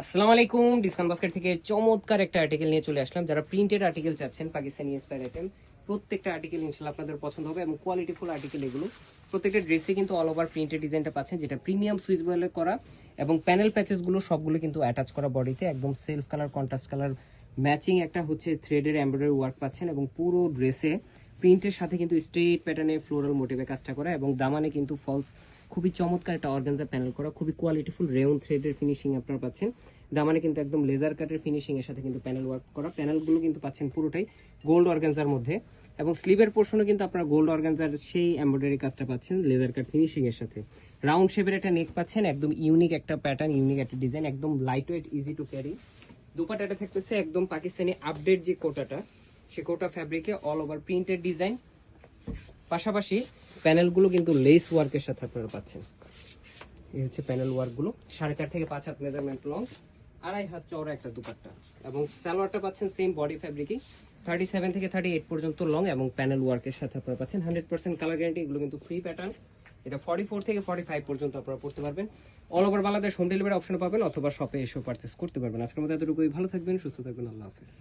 আসসালামু আলাইকুম। Discount basket থেকে চমৎকার একটা আর্টিকেল নিয়ে চলে আসলাম। যারা প্রিন্টেড আর্টিকেল চাচ্ছেন, পাকিস্তানি ইন্সপায়ার আইটেম, প্রত্যেকটা আর্টিকেল ইনশাআল্লাহ আপনাদের পছন্দ হবে এবং কোয়ালিটিফুল আর্টিকেল এগুলো। প্রত্যেকটা ড্রেসে কিন্তু অল ওভার প্রিন্টেড ডিজাইনটা পাচ্ছেন, যেটা প্রিমিয়াম সুইচ বয়েলে করা এবং প্যানেল প্যাচেসগুলো সবগুলো কিন্তু অ্যাটাচ করা বডিতে, একদম self colour contrast colour matching একটা হচ্ছে থ্রেডের এমব্রয়ডারি ওয়ার্ক পাচ্ছেন এবং পুরো ড্রেসে প্রিন্টের সাথে কিন্তু স্ট্রেট প্যাটার্নে ফ্লোরাল মোটিভে কাজটা করা এবং দামানে কিন্তু ফলস খুবই চমৎকার একটা অর্গানজা প্যানেল করা, খুবই কোয়ালিটিফুল রেউন থ্রেডের ফিনিশিং আপনারা পাচ্ছেন। দামানে কিন্তু একদম লেজার কাটের ফিনিশিং এর সাথে কিন্তু প্যানেল ওয়ার্ক করা, প্যানেলগুলো কিন্তু পাচ্ছেন পুরোটাই গোল্ড অর্গানজার মধ্যে এবং স্লিভের পোর্শনও কিন্তু আপনারা গোল্ড অর্গানজার সেই এমব্রয়ডারি কাজটা পাচ্ছেন লেজার কাট ফিনিশিং এর সাথে। রাউন্ড শেপের একটা নেক পাচ্ছেন, একদম ইউনিক একটা প্যাটার্ন, ইউনিক একটা ডিজাইন, একদম light weight, easy to carry. দুপাটাটা থাকতেছে একদম পাকিস্তানি আপডেট যে কোটাটা, সে কোটা ফ্যাব্রিকে অল ওভার প্রিন্টেড ডিজাইন, পাশাপাশি প্যানেলগুলো কিন্তু লেস ওয়ার্কের সাথে আপনারা পাচ্ছেন। এই হচ্ছে প্যানেল ওয়ার্কগুলো, 4.5 থেকে 5 হাত মেজারমেন্ট লং, 2.5 হাত চওড়া একটা দুপাট্টা এবং সালোয়ারটা পাচ্ছেন সেম বডি ফ্যাব্রিকই, 37 থেকে 38 পর্যন্ত লং এবং প্যানেল ওয়ার্কের সাথে আপনারা পাচ্ছেন 100% কালার গ্যারান্টি। এগুলো কিন্তু ফ্রি প্যাটার্ন, এটা 44 থেকে 45 পর্যন্ত আপনারা পড়তে পারবেন। All over Bangladesh home delivery option পাবেন অথবা শপে এসেও পারচেস করতে পারবেন। আজকের মতো এতটুকুই, ভালো থাকবেন, সুস্থ থাকবেন, আল্লাহ হাফেজ।